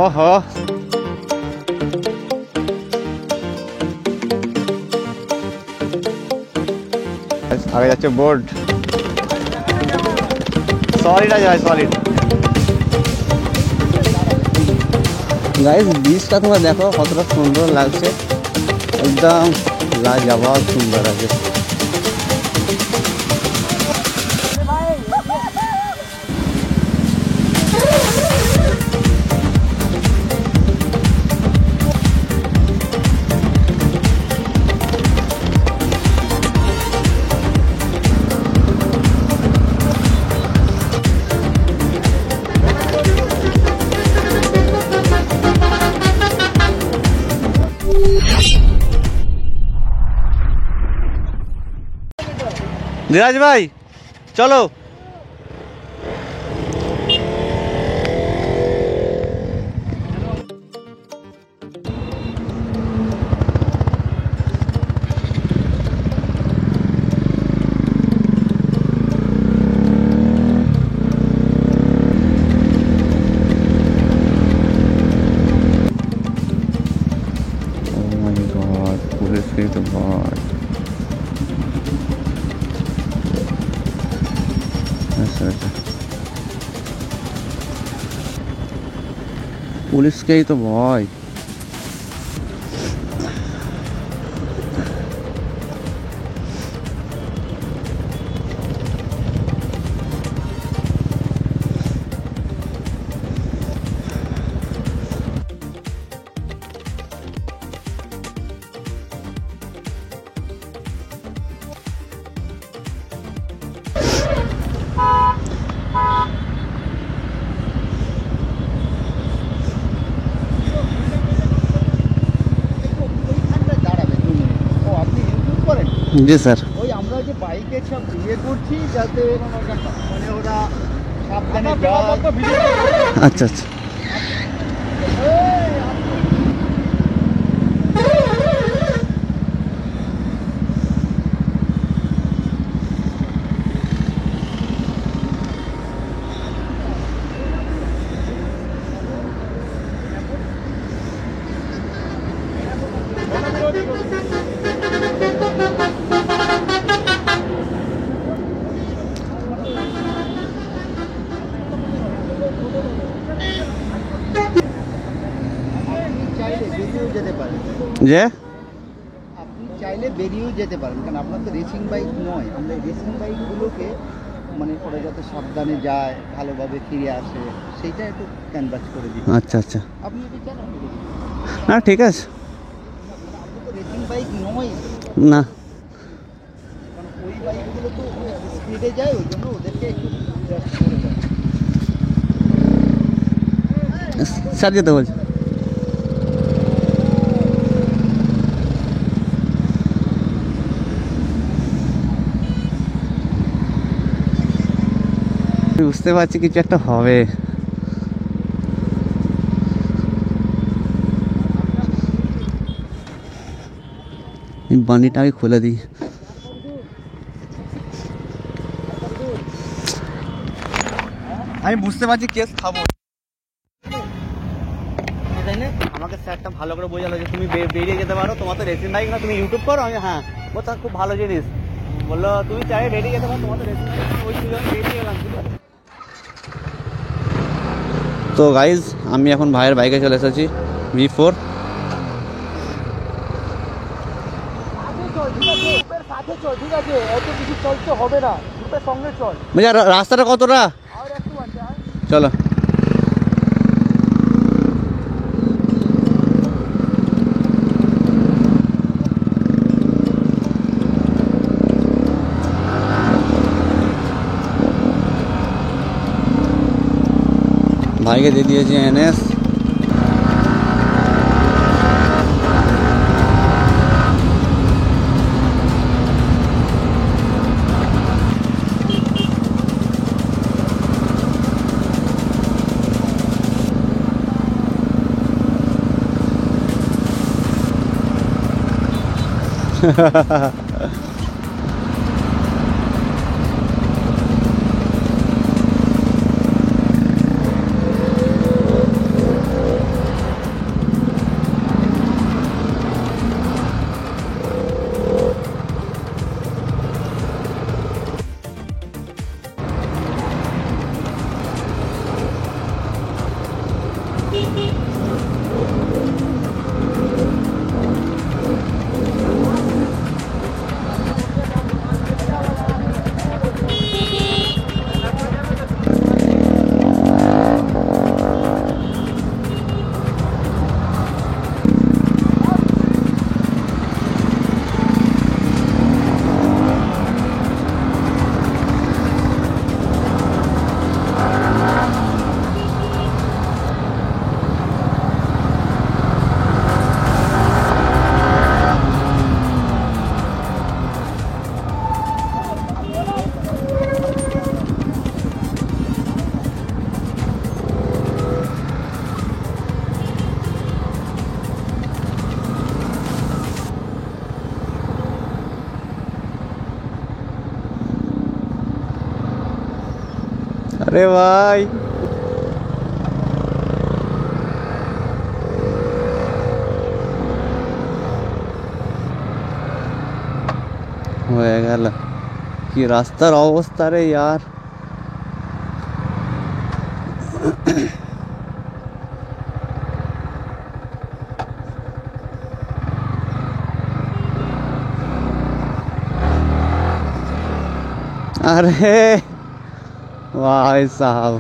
ওহো, আগে যাচ্ছে বোর্ড। সলিড আছে ভাই, সলিড। গাইস বীজটা তোমরা দেখো কতটা সুন্দর লাগছে, একদম লাজবাব সুন্দর আছে। ধীরাজ ভাই চলো। तो बहुत पुलिस के ही तो भाई। जी सर। ওই আমরা যে বাইকে সব ভিডিও করছি যাতে মানে ওরা সাবধানে যায়। আচ্ছা আচ্ছা। যে আপনি চাইলে বেরিয়েও যেতে পারেন, কারণ আপনার তো রেসিং বাইক নয়। আমরা রেসিং বাইকগুলোকে মানে ওরা যাতে সাবধানে যায়, ভালোভাবে ফিরে আসে, সেইটা একটু ক্যানভাস করে দিই। আচ্ছা আচ্ছা, আপনি যদি চান না ঠিক আছে। আপনি তো রেসিং বাইক নয় না, কারণ ওই বাইকগুলো তো স্পিডে যায়, ওই জন্য ওদেরকে একটু জাস্ট করে দেয়। স্যার যেতে বলছে। বুঝতে পারছি কিছু একটা হবে। বানিটা আমি খুলে দিই। আমি বুঝতে পারছি কেস খাবো। আমাকে স্যারটা ভালো করে বোঝালো যে তুমি বেরিয়ে যেতে পারো, তোমার তো রেসিং বাইক না, তুমি ইউটিউব করো। আমি হ্যাঁ, বলতো খুব ভালো জিনিস। বললো তুমি চাই বেরিয়ে যেতে পারো, তোমার তো রেসিং বাইক। ওই ছিল বেরিয়ে গেলাম। তো গাইজ আমি এখন ভাইয়ের বাইকে চলে এসেছি, V4। রাস্তাটা কতটা? চলো। ভাইকে দিয়ে দিয়েছি NS। अरे भाई হয়ে গেল কি রাস্তার অবস্থা রে यार अरे भाई साहब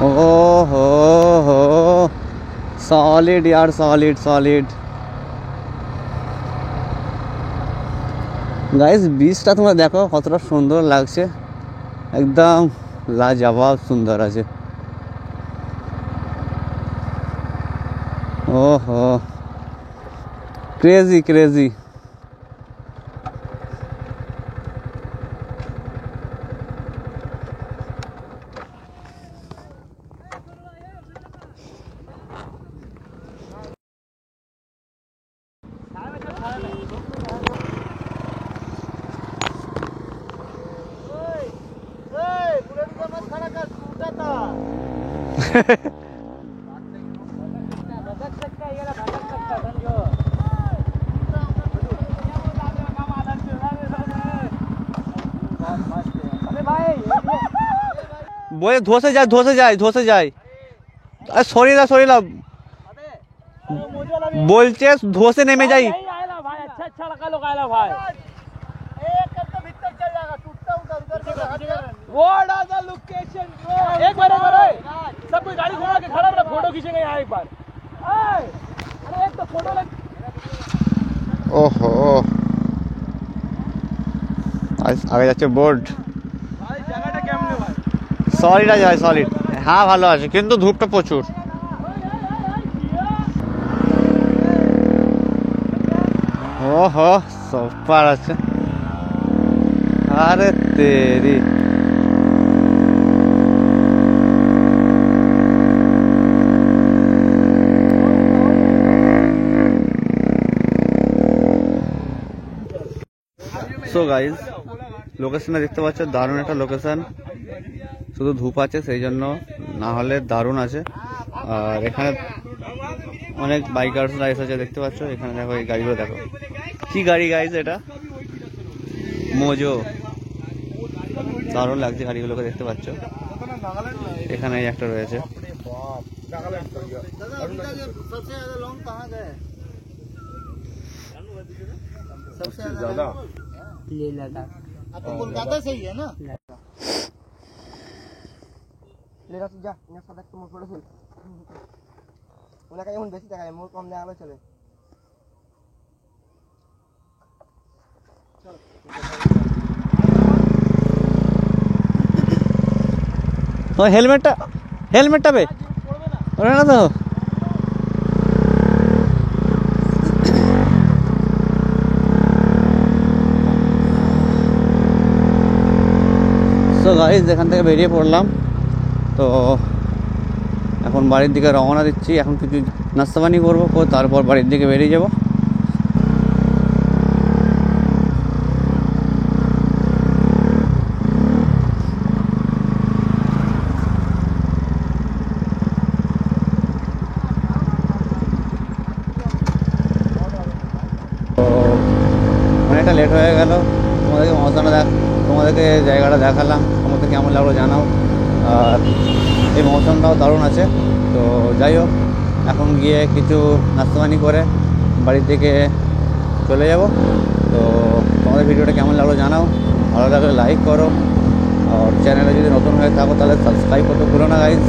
ओहो हो सॉलिड यार सॉलिड सॉलिड গাইস বীজটা তোমরা দেখো কতটা সুন্দর লাগছে একদম লাজবাব সুন্দর আছে ओहो क्रेजी क्रेजी बोले धोसे जाए अरे सॉरी ला बोलचे धोसे नेमे जाई अच्छा लगा लो गायला भाई एक कर तो भीतर चल जाएगा टूटता उधर व्हाट आर द लोकेशन एक बार सब कोई गाड़ी घुमा के खड़ा रहा फोटो खींचेंगे यहाँ एक बार अरे एक तो फोटो लग ओहो आगे যাচ্ছে বোর্ড भाई জায়গাটা কেমন ভাই সলিড আছে ভাই সলিড হ্যাঁ ভালো আছে কিন্তু ধূপটা প্রচুর ओहो सुपर আছে अरे तेरी সো গাইস লোকেশনে দেখতে পাচ্ছ দারুণ একটা লোকেশন শুধু ধূপ আছে সেই জন্য না হলে দারুণ আছে আর এখানে অনেক বাইকার্সরা এসেছে দেখতে পাচ্ছ এখানে দেখো এই গাড়িগুলো দেখো কি গাড়ি গাইস এটা মোজো দারুণ লাগছে গাড়িগুলোকে দেখতে পাচ্ছ এখানে একটা রয়েছে सबसे ज्यादा ले लद्दाख आपको कोलकाता से ही है ना लेगा तू जा ना सादा तुम फोटो सुन ওনা কাছে এখন বেশি টাকা মোর কম দেওয়া চলে ও হেলমেটটা বে ওরে না তো সো গাইস এখান থেকে বেরিয়ে পড়লাম তো এখন বাড়ির দিকে রওনা দিচ্ছি এখন কিছু নাস্তা পানি করবো তারপর বাড়ির দিকে বেরিয়ে যাব তো অনেকটা লেট হয়ে গেল তোমাদেরকে জায়গাটা দেখালাম তোমাদের কেমন লাগলো জানাও আর এই মৌসুমটাও দারুণ আছে তো যাই হোক এখন গিয়ে কিছু নাস্তাপানি করে বাড়ির দিকে চলে যাব তো তোমাদের ভিডিওটা কেমন লাগলো জানাও ভালো লাগলে লাইক করো আর চ্যানেলে যদি নতুন হয়ে থাকো তাহলে সাবস্ক্রাইব করতে ভুলো না গাইজ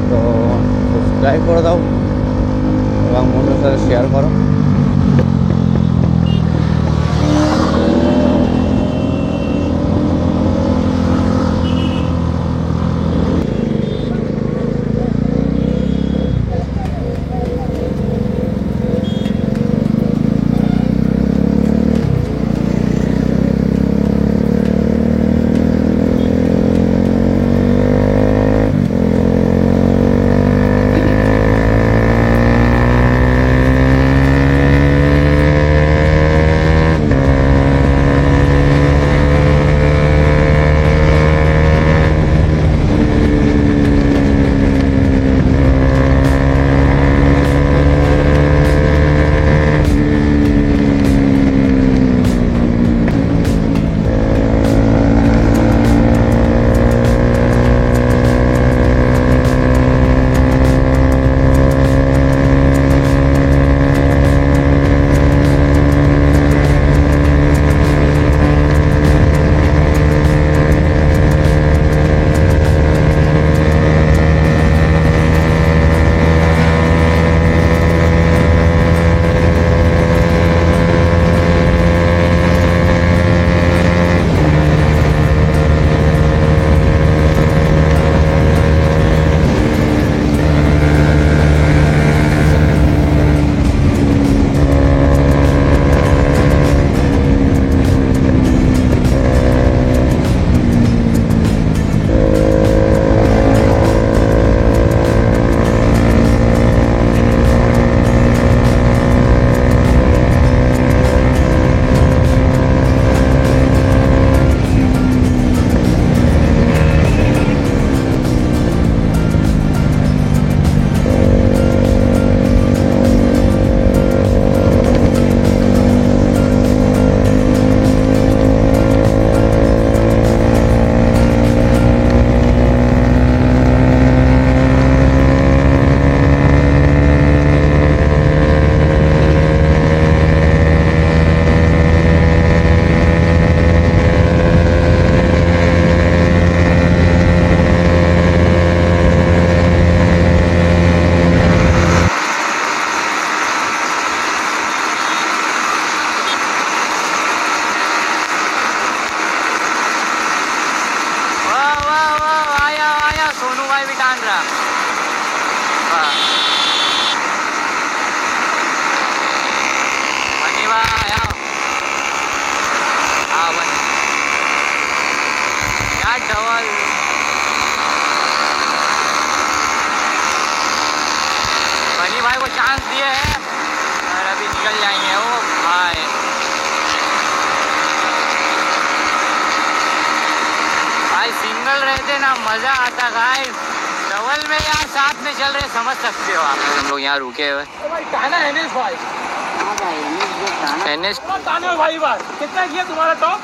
তো সাবস্ক্রাইব করে দাও এবং বন্ধুদের সাথে শেয়ার করো भाई भी टान रहा। वाह बनी भाई आओ। हाँ बनी क्या डबल। बनी भाई को चांस दिए हैं और अभी निकल जाएंगे वो भाई। भाई सिंगल रहते ना मजा आता गाइस, डबल में यार साथ में चल रहे समझ सकते हो आप। हम लोग यहाँ रुके हुए भाई टाना है एनएस भाई। एनएस टाने हो भाई बात कितना किया तुम्हारा टॉप?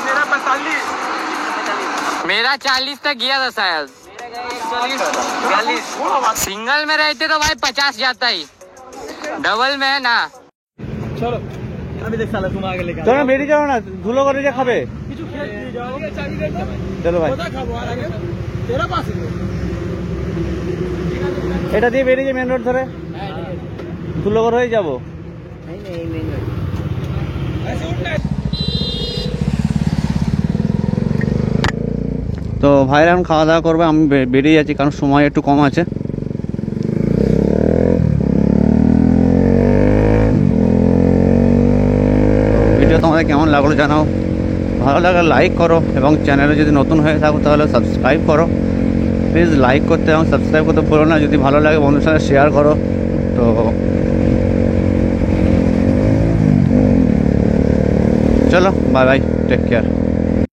मेरा 45। मेरा 40 तक गया था शायद। 40 सिंगल में रहते तो भाई 50 जाता ही, डबल में है ना। चलो अभी देख साला तुम आगे लेके चलो बेरिয়ে যাও না, ধুলো করে যে খাবে। কিছু খেয়ে দিয়ে যাও চাবি দে তো। চলো ভাই কোথা খাবো আর আগে তেরা পাশে এটা দিয়ে বেরিয়ে যে মেন রোড ধরে ধুলো করে হয়ে যাবো। ऐसे उठना है। তো ভাইরা এখন খাওয়া দাওয়া করবে, আমি বেরিয়ে যাচ্ছি কারণ সময় একটু কম আছে। ভিডিও তোমাদের কেমন লাগলো জানাও, ভালো লাগলে লাইক করো এবং চ্যানেলে যদি নতুন হয়ে থাকো তাহলে সাবস্ক্রাইব করো। প্লিজ লাইক করতে এবং সাবস্ক্রাইব করতে ভুলো না। যদি ভালো লাগে বন্ধুর সাথে শেয়ার করো। তো চলো বাই বাই, টেক কেয়ার।